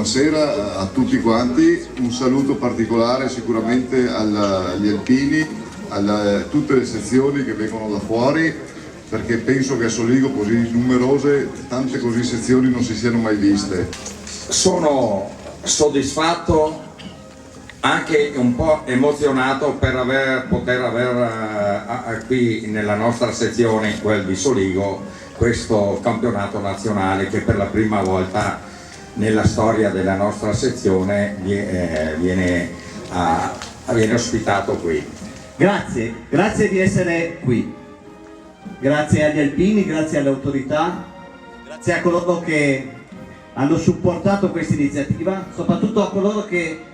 buonasera a tutti quanti, un saluto particolare sicuramente agli alpini, a tutte le sezioni che vengono da fuori, perché penso che a Soligo così numerose, tante così sezioni non si siano mai viste. Sono soddisfatto, anche un po' emozionato per poter avere qui nella nostra sezione, quel di Soligo, questo campionato nazionale che per la prima volta nella storia della nostra sezione viene ospitato qui. Grazie di essere qui. Grazie agli alpini, grazie alle autorità, grazie a coloro che hanno supportato questa iniziativa, soprattutto a coloro che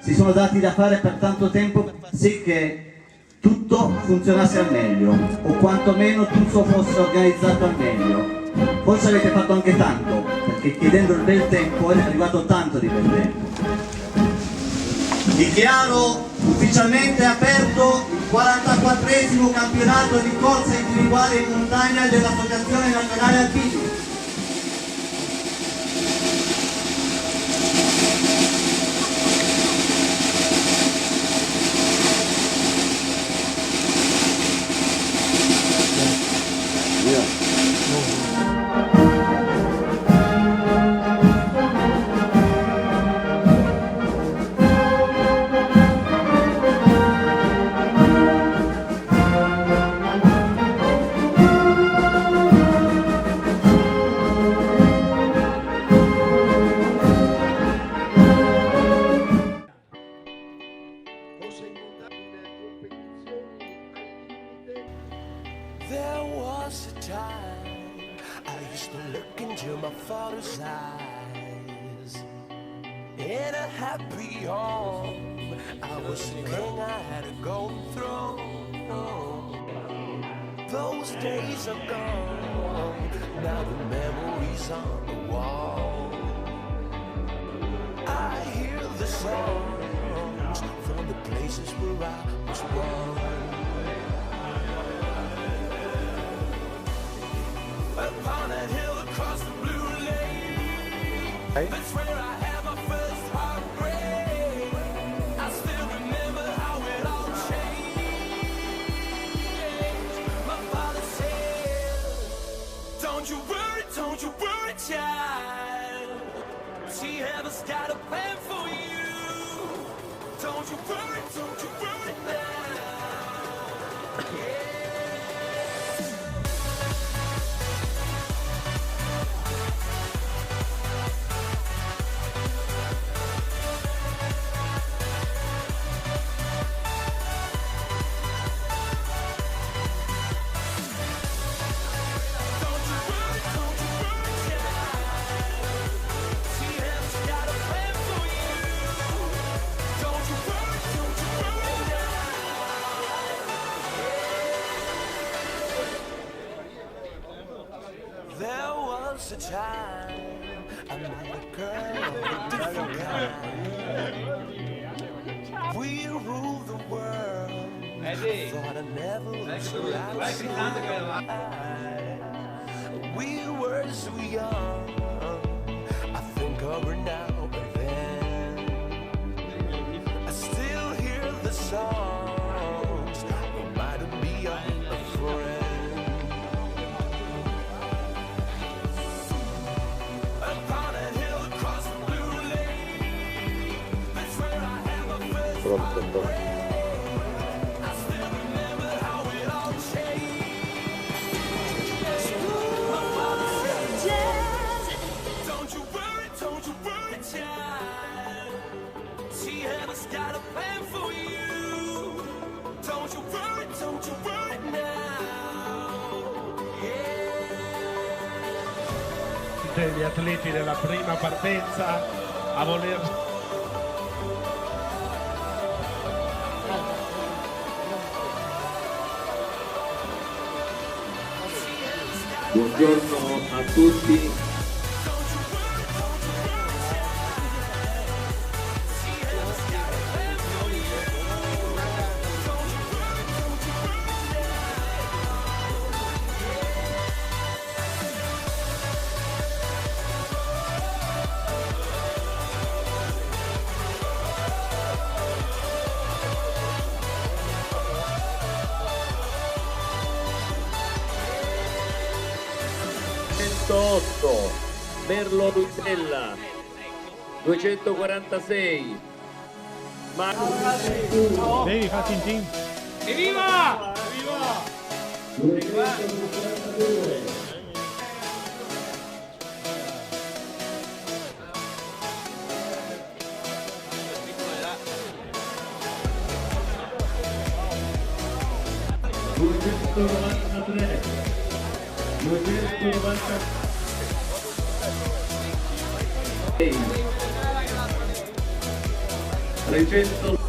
si sono dati da fare per tanto tempo per far sì che tutto funzionasse al meglio, o quantomeno tutto fosse organizzato al meglio. Forse avete fatto anche tanto, perché chiedendo il bel tempo è arrivato tanto di bel tempo. Dichiaro ufficialmente aperto il 44esimo campionato di corsa individuale in montagna dell'Associazione Nazionale Alpini. There was a time I used to look into my father's eyes. In a happy home, I was a king, I had a golden throne. Those days are gone, now the memories on the wall. I hear the songs from the places where I was born. Upon a hill across the blue lake, that's where I had my first heartbreak. I still remember how it all changed. My father said, don't you worry, child. She has got a plan for you. Don't you worry now. Yeah. There was a time I met a girl of a different kind. We ruled the world. I thought I never would surround. We were so young. I think of her now and then. I still hear the songs reminding me of a friend. Pronto. Don't you worry, child. She has got a plan for you. Don't you worry now. Tutti gli atleti della prima partenza a voler Buongiorno a tutti. 208 Merlo Nutella, 246 Devi fare Tintin. Evviva! Evviva! 293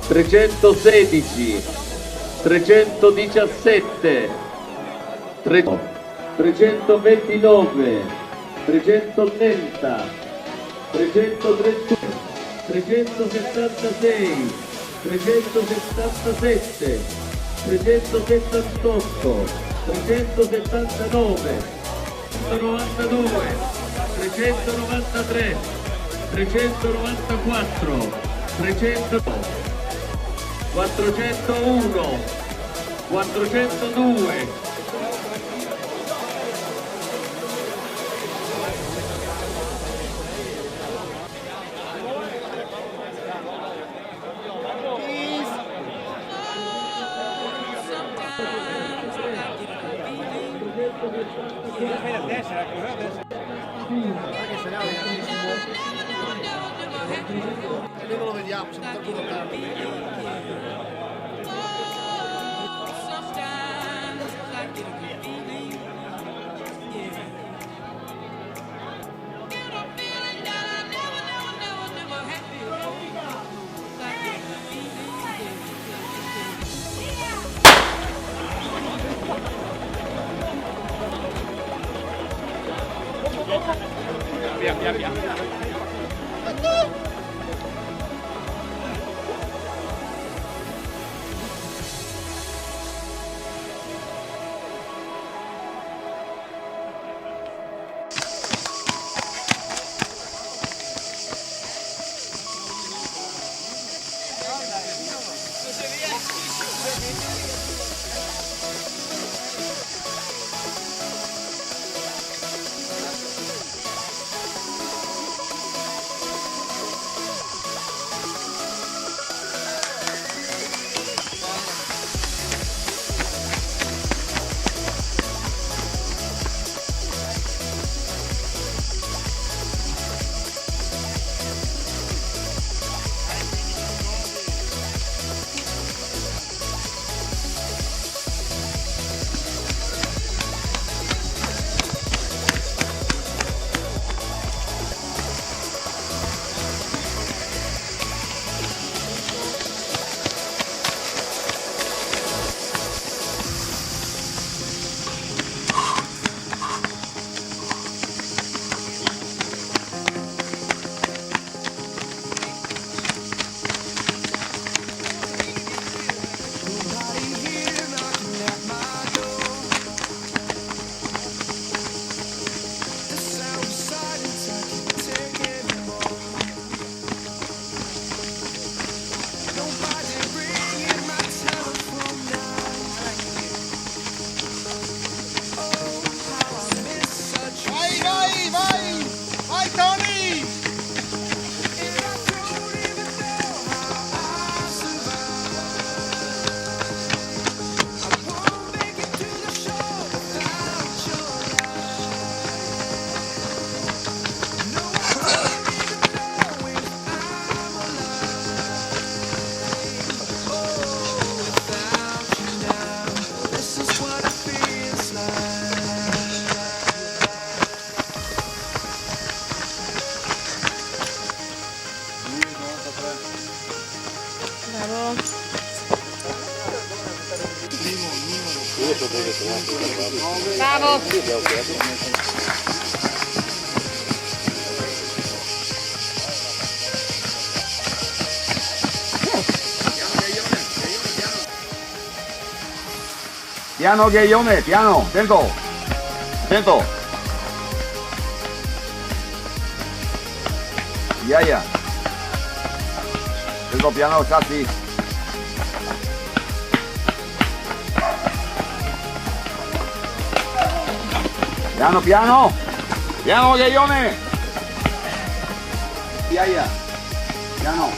316 317 329 330 331 376 377 378 379 192 393 394 300 401 402 Noi non lo vediamo, siamo troppo lontani. Via. Vai Tony! Bravo! Piano Ghiaione, piano, attento, attento. Iaia. Attento piano, chassi. Piano piano. Piano Ghiaione. Iaia. Piano.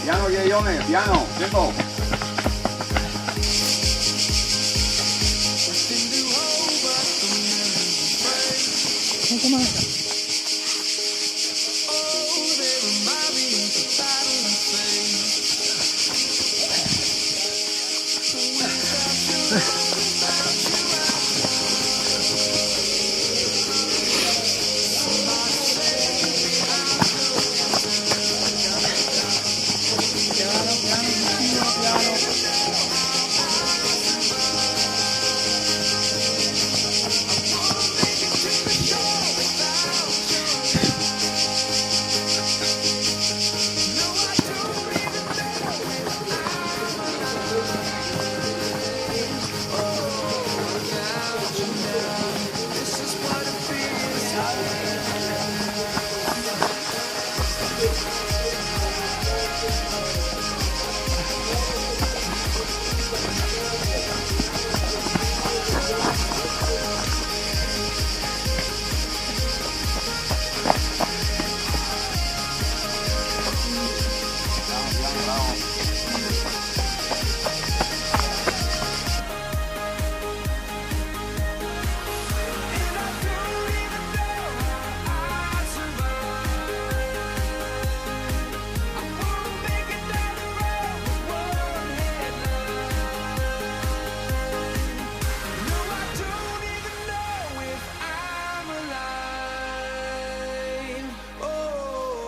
Piano Ghiaione, piano, tempo.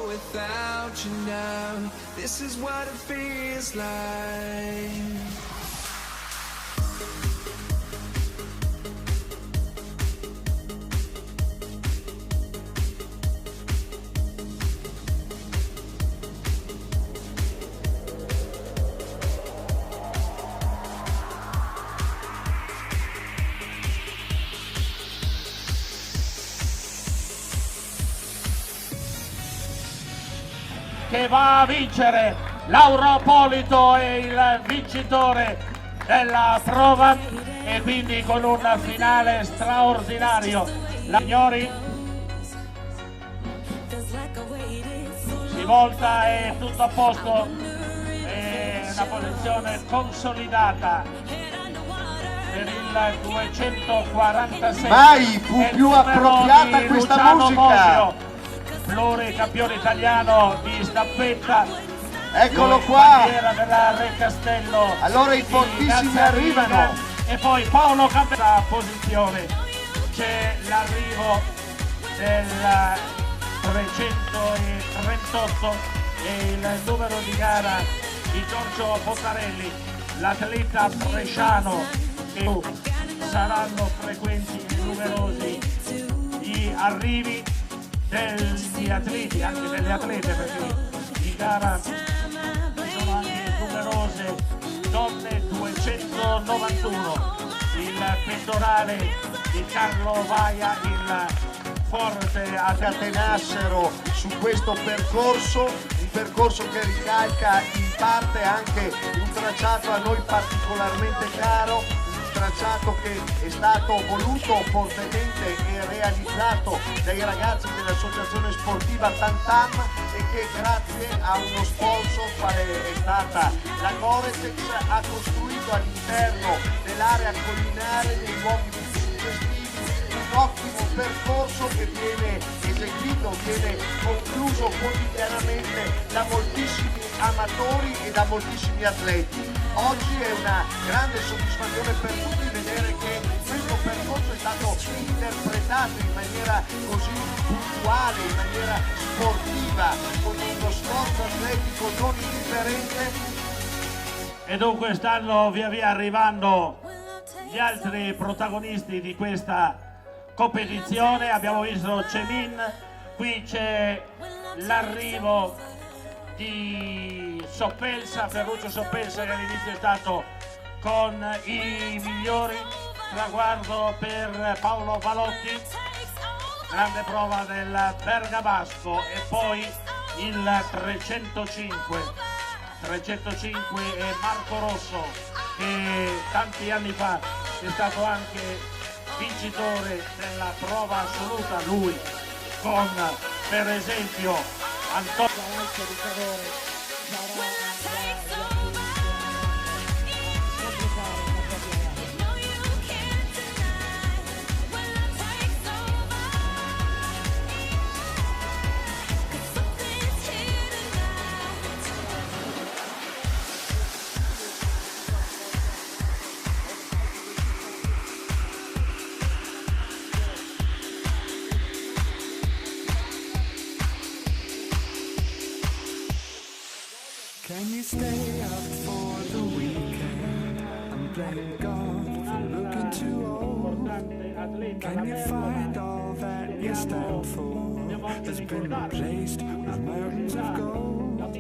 Without you now, this is what it feels like. Che va a vincere Lauro Polito, è il vincitore della prova, e quindi con un finale straordinario. Signori, si volta, è tutto a posto, è una posizione consolidata per il 246. Mai fu più appropriata questa Luciano musica. Mosio, pluricampione italiano di staffetta. Eccolo Lui qua. bandiera della Re Castello. Allora i di fortissimi Cazzarina. arrivano. E poi Paolo Campera posizione. C'è l'arrivo del 338 e il numero di gara di Giorgio Bottarelli, l'atleta bresciano, che saranno frequenti e numerosi gli arrivi degli atleti, anche delle atlete, perché in gara ci sono anche numerose donne. 291 il pettorale di Carlo Vaia, il forte A catenassero su questo percorso, un percorso che ricalca in parte anche un tracciato a noi particolarmente caro, un tracciato che è stato voluto fortemente e realizzato dai ragazzi dell'associazione sportiva Tantam, e che grazie a uno sponsor quale è stata la Goretex ha costruito all'interno dell'area collinare dei luoghi suggestivi un ottimo percorso che viene eseguito, viene concluso quotidianamente da moltissimi amatori e da moltissimi atleti. Oggi è una grande soddisfazione per tutti vedere che questo percorso è stato interpretato in maniera così puntuale, in maniera sportiva, con uno sforzo atletico non indifferente. E dunque stanno via via arrivando gli altri protagonisti di questa competizione. Abbiamo visto Cemin, qui c'è l'arrivo di Soppelsa, Ferruccio Soppelsa, che all'inizio è stato con i migliori. Traguardo per Paolo Valotti, grande prova del Bergamasco, e poi il 305 è Marco Rosso, che tanti anni fa è stato anche vincitore della prova assoluta, lui con per esempio Antonio di Cadore Can you stay up for the weekend? I'm playing golf, I'm looking too old. Can you find all that you stand for has been replaced with mountains of gold?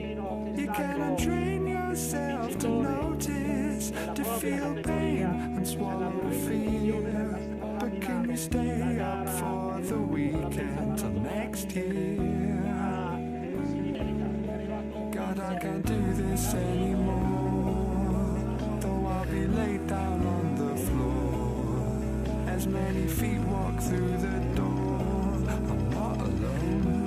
You cannot train yourself to notice, to feel pain and swallow fear. But can you stay up for the weekend till next year? God, I can't do this anymore. Though I'll be laid down on the floor, as many feet walk through the door, I'm not alone.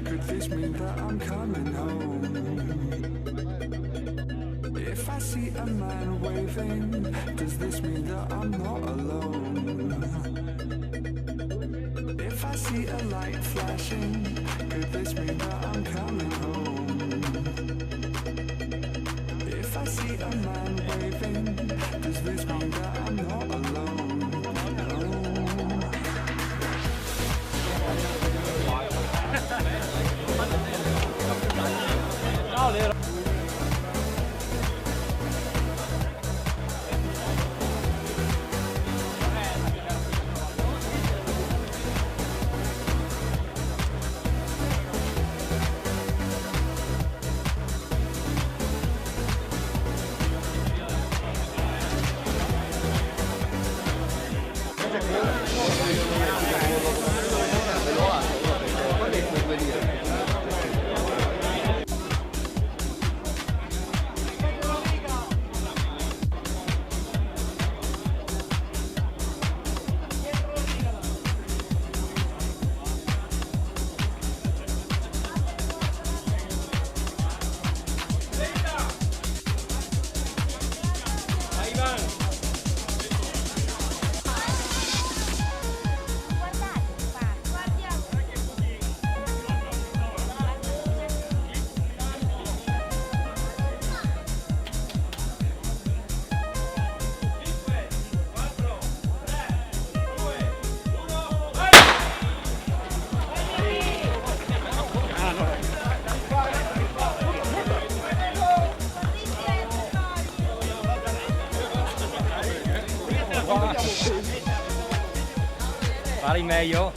Could this mean that I'm coming home? If I see a man waving, does this mean that I'm not alone? If I see a light flashing, could this mean that I'm coming home? If I see a man waving, does this mean that I'm not alone? No. Fai meglio.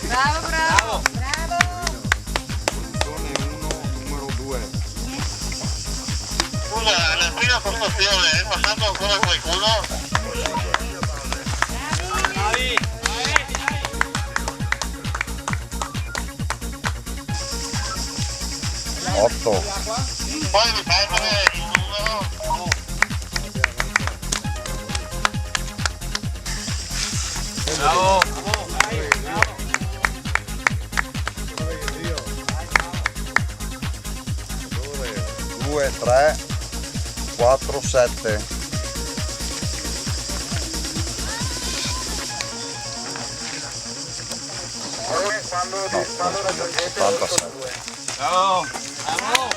Bravo, bravo, bravo. Numero 2. Scusa, nella prima formazione è passato ancora qualcuno? Bravi. 8. Poi ripetere il numero. Bravo. 2, 3, 4, 7. Quando raggiungete 87. Bravo. Bravo.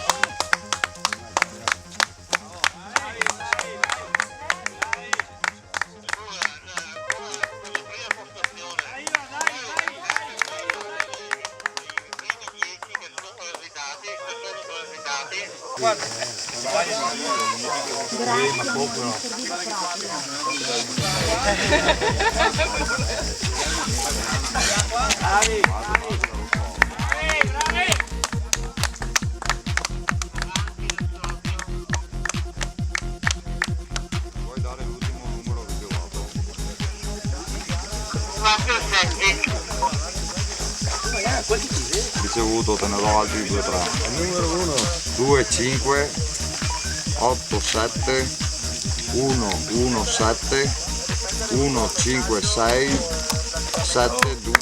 Vuoi dare l'ultimo numero che ti ho dato? Ricevuto, te ne do altri 2, 3. Numero 1. 2, 5, 8, 7, 1, 1, 7, 1, 5, 6, 7, 2.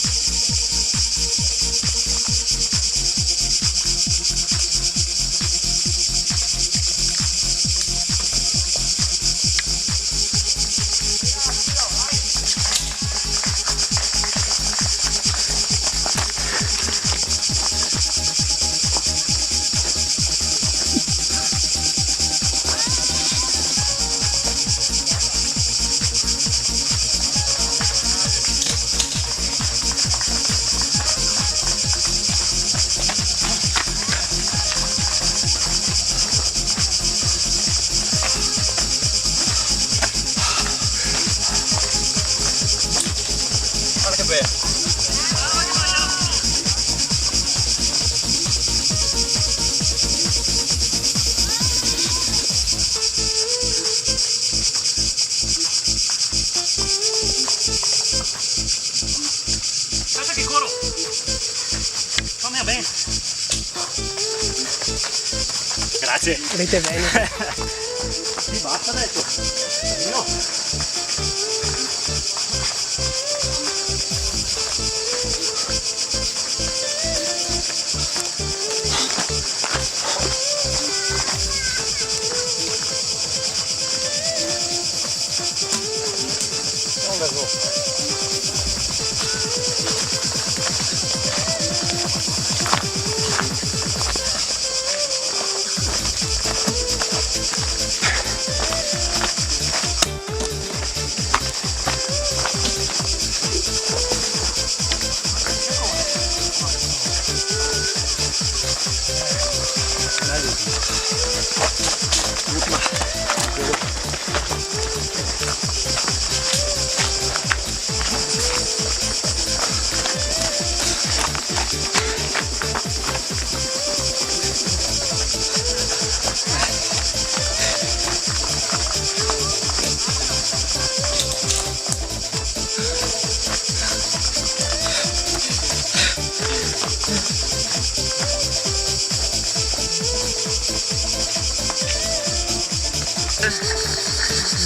Aspetta che corro. Fammi bene. Grazie. Volete bene. Ti basta adesso. No.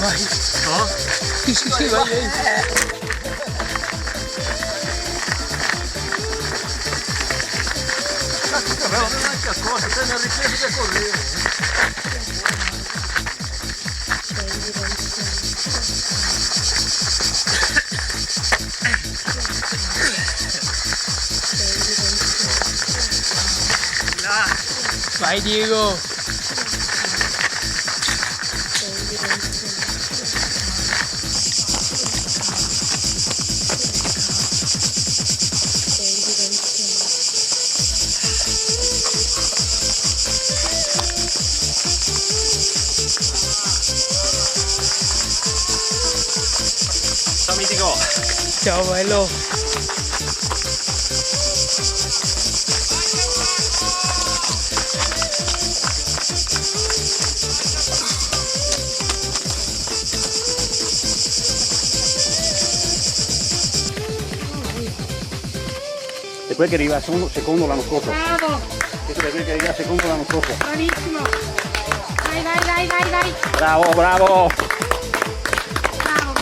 Vai. No? Sì, vai. forse te ne richiedi che correre. Vai Diego! Ciao mitico! Ciao bello! E quel che arriva secondo l'anno scorso. Bravo! Questo è quel che arriva secondo l'anno scorso. Bravissimo! Vai, vai, vai, vai, vai! Bravo, bravo! Bravo!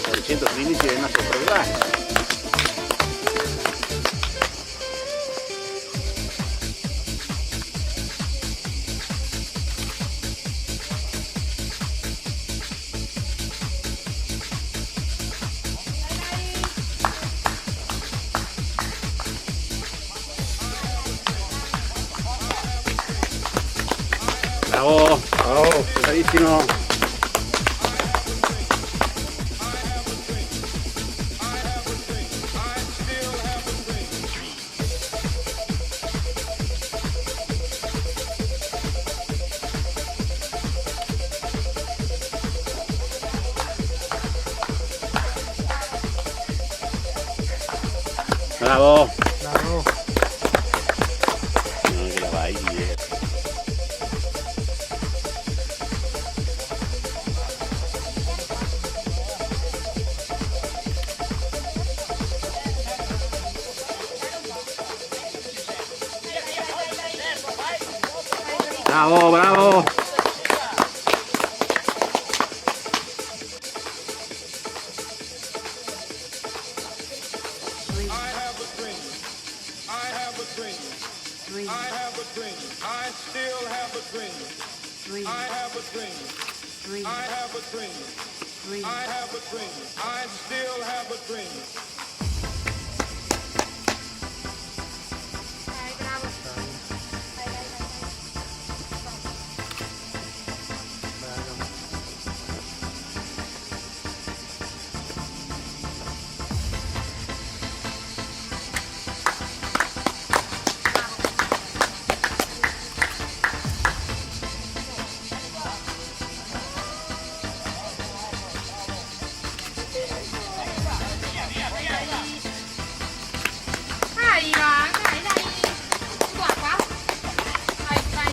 Il 115 è una sorpresa. Bravo, bravo, bravissimo. Bravo. Bravo! Non che la vai dietro. Bravo, bravo. Vai, va, dai, dai! Qua, qua! Vai, vai!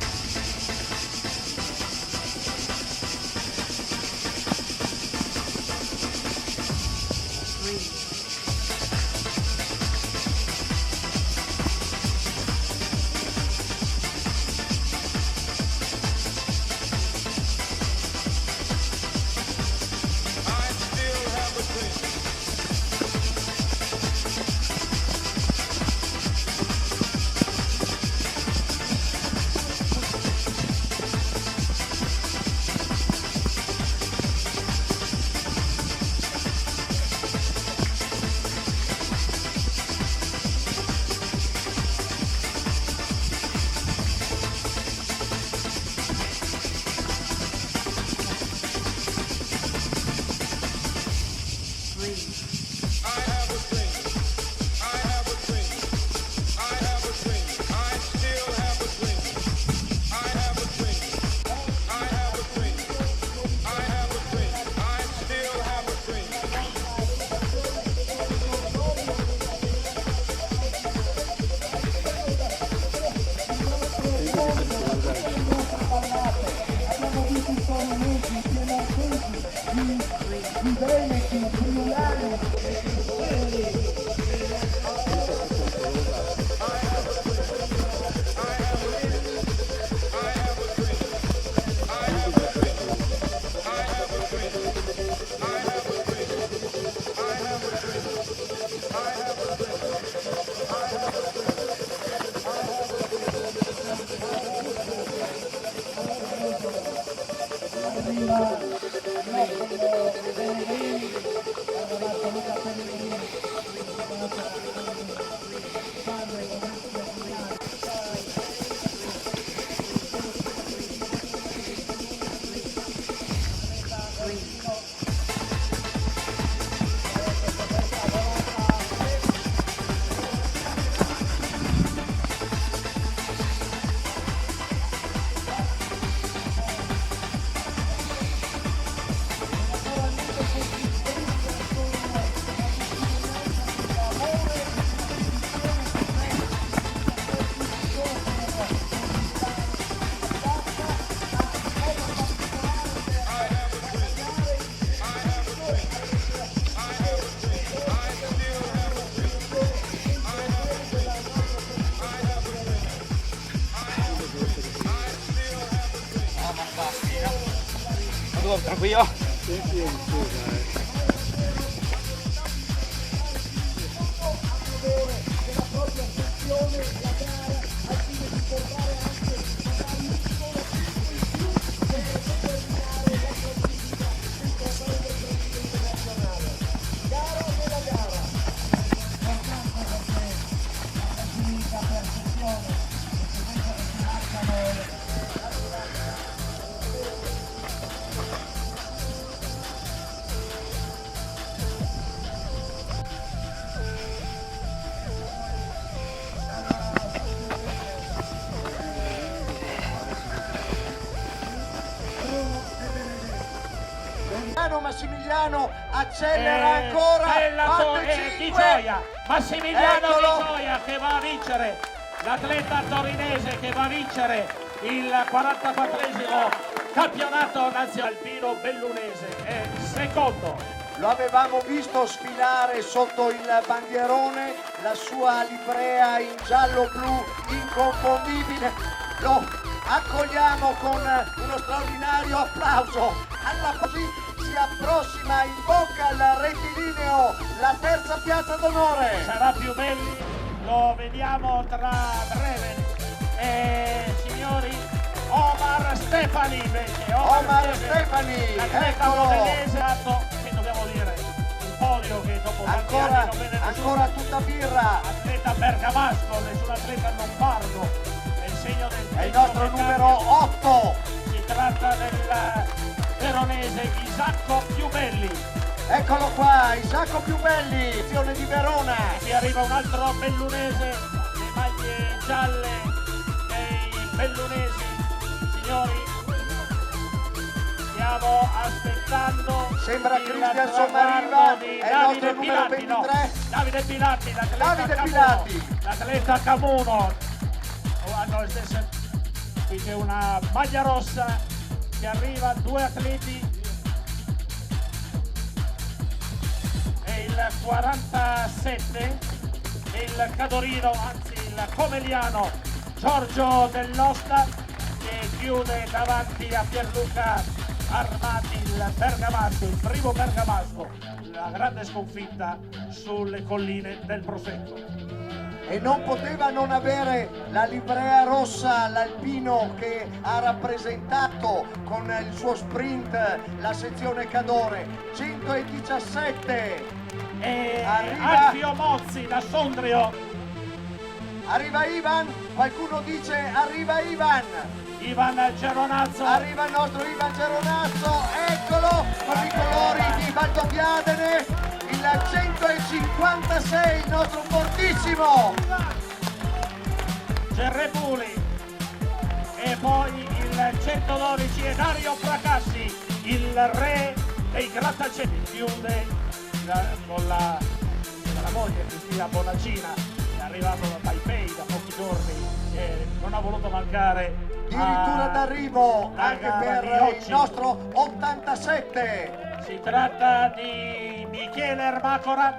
Tranquillo. Massimiliano accelera ancora, Di Gioia, Massimiliano Di Gioia che va a vincere, l'atleta torinese che va a vincere il 44esimo campionato nazionale alpino bellunese, è secondo. Lo avevamo visto sfilare sotto il bandierone, la sua livrea in giallo-blu inconfondibile. Lo accogliamo con uno straordinario applauso. Così si approssima in bocca al rettilineo la terza piazza d'onore. Sarà più belli, lo vediamo tra breve. Signori, Omar Stefani invece. Omar Stefani, l'atleta modenese, che dobbiamo dire, un podio che dopo tanti anni non vede nessuno. Ancora tutta birra. Atleta bergamasco, nessun atleta lombardo. È il segno del è il nostro numero 8. Si tratta del veronese Isacco Piubelli. Eccolo qua, Isacco Piubelli, azione di Verona. Qui arriva un altro bellunese, le maglie gialle dei bellunesi. Signori, stiamo aspettando. Sembra Cristian Sommariva, è il nostro numero 23. No. Davide Pilatti, l'atleta Camuno. Hanno le stesse. Qui c'è una maglia rossa che arriva, due atleti. E il 47 e il cadorino, anzi il comeliano Giorgio Dell'Osta, che chiude davanti a Pierluca Armati il bergamasco, il primo bergamasco, la grande sconfitta sulle colline del Prosecco. E non poteva non avere la livrea rossa l'alpino che ha rappresentato con il suo sprint la sezione Cadore. 117 e arriva Alfio Mozzi da Sondrio. Arriva Ivan, qualcuno dice arriva Ivan Geronazzo. Arriva il nostro Ivan Geronazzo, eccolo con i colori di Valdobbiadene. Il 156, il nostro fortissimo Gerrebuli, e poi il 112 è Dario Fracassi, il re dei grattacieli. Chiude con la moglie Cristina Bonaccina, è arrivato da Taipei da pochi giorni e non ha voluto mancare addirittura d'arrivo anche per il nostro 87. Si tratta di Michele Ermacora,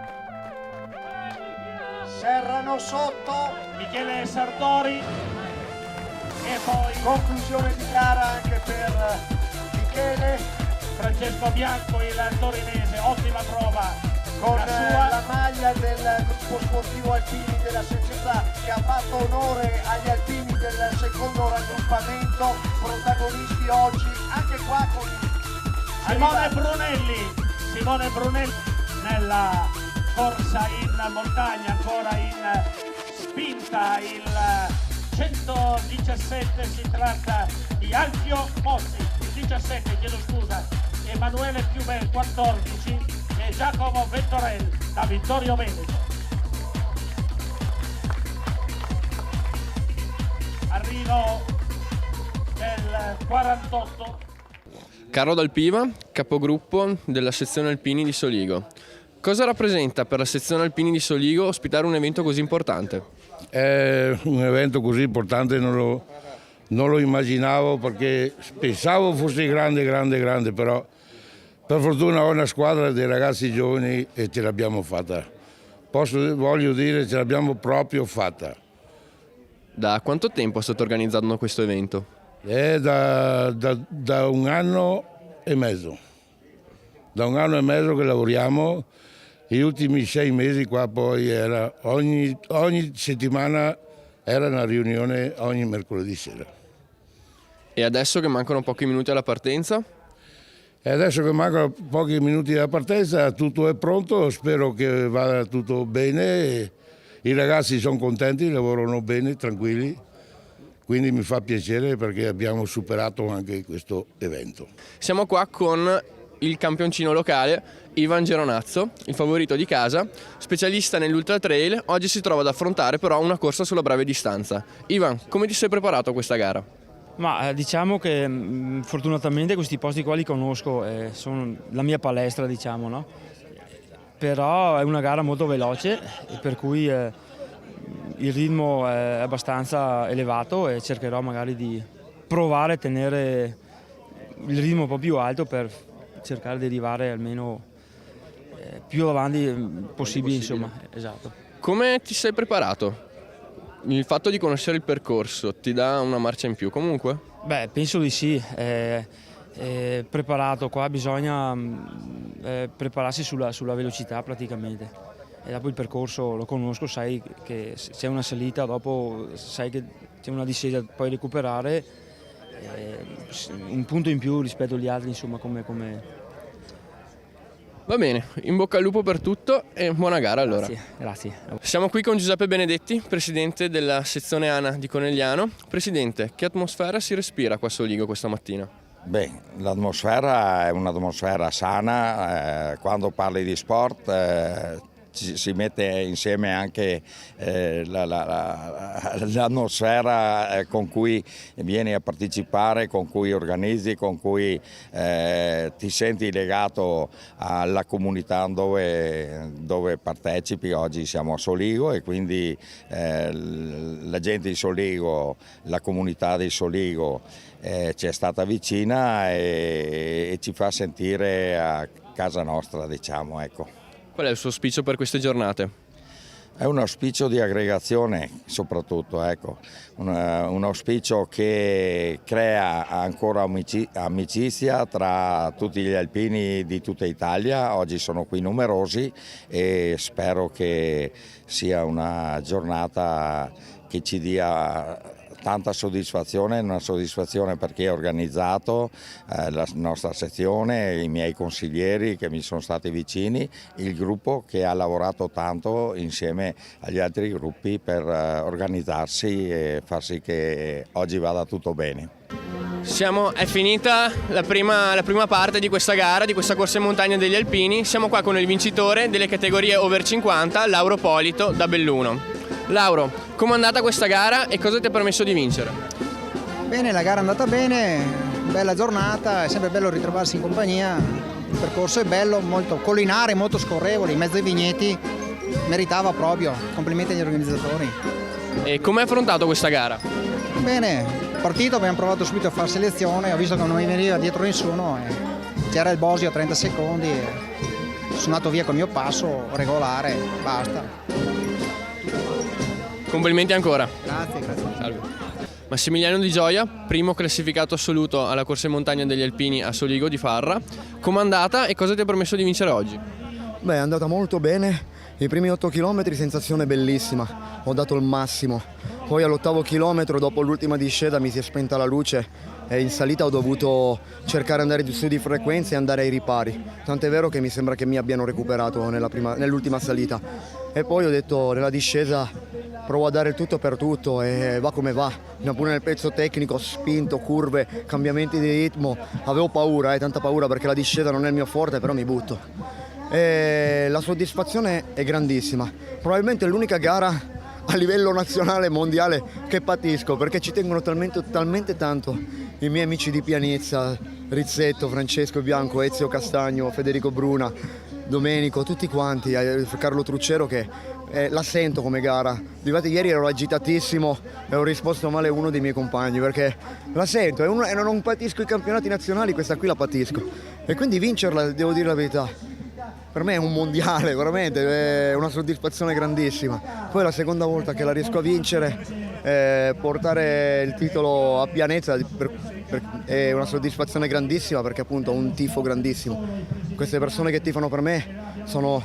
Serrano sotto, Michele Sartori, e poi conclusione di gara anche per Michele. Francesco Bianco, il torinese, ottima prova con la maglia del gruppo sportivo Alpini della società, che ha fatto onore agli alpini del secondo raggruppamento, protagonisti oggi anche qua con Simone Brunelli nella corsa in montagna, ancora in spinta, il 117 si tratta di Alfio Mossi, il 17 chiedo scusa, Emanuele Piumel 14 e Giacomo Vettorel da Vittorio Veneto. Arrivo del 48. Carlo Dalpiva, capogruppo della sezione alpini di Soligo. Cosa rappresenta per la sezione alpini di Soligo ospitare un evento così importante? Un evento così importante non lo immaginavo, perché pensavo fosse grande, però per fortuna ho una squadra dei ragazzi giovani e ce l'abbiamo fatta. Voglio dire, ce l'abbiamo proprio fatta. Da quanto tempo state organizzando questo evento? È da 1 anno e mezzo. Da 1 anno e mezzo che lavoriamo. Gli ultimi 6 mesi qua poi era ogni settimana era una riunione ogni mercoledì sera. E adesso che mancano pochi minuti alla partenza? E adesso che mancano pochi minuti alla partenza tutto è pronto, spero che vada tutto bene. I ragazzi sono contenti, lavorano bene, tranquilli. Quindi mi fa piacere perché abbiamo superato anche questo evento. Siamo qua con il campioncino locale, Ivan Geronazzo, il favorito di casa, specialista nell'ultra trail. Oggi si trova ad affrontare però una corsa sulla breve distanza. Ivan, come ti sei preparato a questa gara? Ma diciamo che fortunatamente questi posti qua li conosco, sono la mia palestra, diciamo, no? Però è una gara molto veloce, per cui il ritmo è abbastanza elevato e cercherò magari di provare a tenere il ritmo un po' più alto per cercare di arrivare almeno più avanti possibile, insomma. Esatto. Come ti sei preparato? Il fatto di conoscere il percorso ti dà una marcia in più comunque? Beh, penso di sì. Preparato, qua bisogna prepararsi sulla velocità praticamente. E dopo il percorso lo conosco, sai che se c'è una salita, dopo sai che c'è una discesa, puoi recuperare un punto in più rispetto agli altri, insomma, come... Va bene, in bocca al lupo per tutto e buona gara allora. Grazie. Siamo qui con Giuseppe Benedetti, presidente della sezione ANA di Conegliano. Presidente, che atmosfera si respira qua a Soligo questa mattina? Beh, l'atmosfera è un'atmosfera sana, quando parli di sport si mette insieme anche l'atmosfera con cui vieni a partecipare, con cui organizzi, con cui ti senti legato alla comunità dove partecipi. Oggi siamo a Soligo e quindi la gente di Soligo, la comunità di Soligo ci è stata vicina e ci fa sentire a casa nostra, diciamo, ecco. Qual è il suo auspicio per queste giornate? È un auspicio di aggregazione soprattutto, ecco. Un auspicio che crea ancora amicizia tra tutti gli alpini di tutta Italia. Oggi sono qui numerosi e spero che sia una giornata che ci dia tanta soddisfazione, una soddisfazione per chi ha organizzato, la nostra sezione, i miei consiglieri che mi sono stati vicini, il gruppo che ha lavorato tanto insieme agli altri gruppi per organizzarsi e far sì che oggi vada tutto bene. È finita la prima parte di questa gara, di questa corsa in montagna degli alpini. Siamo qua con il vincitore delle categorie over 50, Lauro Polito da Belluno. Lauro, com'è andata questa gara e cosa ti ha permesso di vincere? Bene, la gara è andata bene, bella giornata, è sempre bello ritrovarsi in compagnia, il percorso è bello, molto collinare, molto scorrevole, in mezzo ai vigneti, meritava proprio, complimenti agli organizzatori. E come hai affrontato questa gara? Bene, partito, abbiamo provato subito a fare selezione, ho visto che non mi veniva dietro nessuno, c'era il Bosio a 30 secondi, sono andato via col mio passo regolare, basta. Complimenti ancora. Grazie. Salve. Massimiliano Di Gioia, primo classificato assoluto alla corsa in montagna degli alpini a Soligo di Farra. Com'è andata e cosa ti ha permesso di vincere oggi? Beh, è andata molto bene. I primi 8 km sensazione bellissima, ho dato il massimo. Poi all'8° chilometro, dopo l'ultima discesa, mi si è spenta la luce e in salita ho dovuto cercare di andare su di frequenza e andare ai ripari, tant'è vero che mi sembra che mi abbiano recuperato nell'ultima salita, e poi ho detto nella discesa provo a dare il tutto per tutto e va come va, pure nel pezzo tecnico, spinto, curve, cambiamenti di ritmo, avevo paura, tanta paura perché la discesa non è il mio forte, però mi butto. E la soddisfazione è grandissima, probabilmente è l'unica gara a livello nazionale e mondiale che patisco, perché ci tengono talmente tanto i miei amici di Pianezza, Rizzetto, Francesco Bianco, Ezio Castagno, Federico Bruna, Domenico, tutti quanti, Carlo Truccero, che la sento come gara. Infatti ieri ero agitatissimo e ho risposto male a uno dei miei compagni perché la sento e non patisco i campionati nazionali, questa qui la patisco, e quindi vincerla, devo dire la verità, per me è un mondiale, veramente, è una soddisfazione grandissima. Poi la seconda volta che la riesco a vincere, portare il titolo a Pianezza è una soddisfazione grandissima, perché appunto ho un tifo grandissimo. Queste persone che tifano per me sono,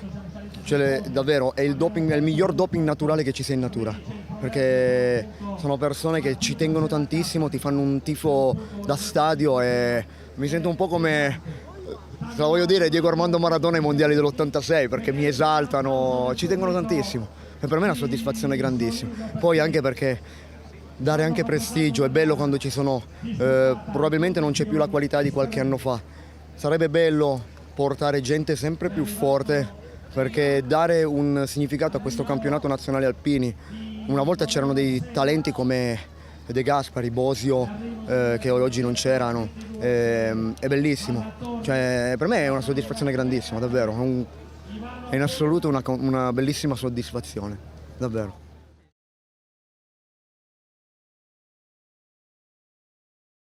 davvero, è il miglior doping naturale che ci sia in natura, perché sono persone che ci tengono tantissimo, ti fanno un tifo da stadio e mi sento un po' come... Se la voglio dire, Diego Armando Maradona ai mondiali dell'86, perché mi esaltano, ci tengono tantissimo e per me è una soddisfazione grandissima. Poi anche perché dare anche prestigio è bello quando ci sono, probabilmente non c'è più la qualità di qualche anno fa, sarebbe bello portare gente sempre più forte, perché dare un significato a questo campionato nazionale alpini. Una volta c'erano dei talenti come De Gaspari, Bosio, che oggi non c'erano, è bellissimo, per me è una soddisfazione grandissima, davvero, è in assoluto una bellissima soddisfazione, davvero.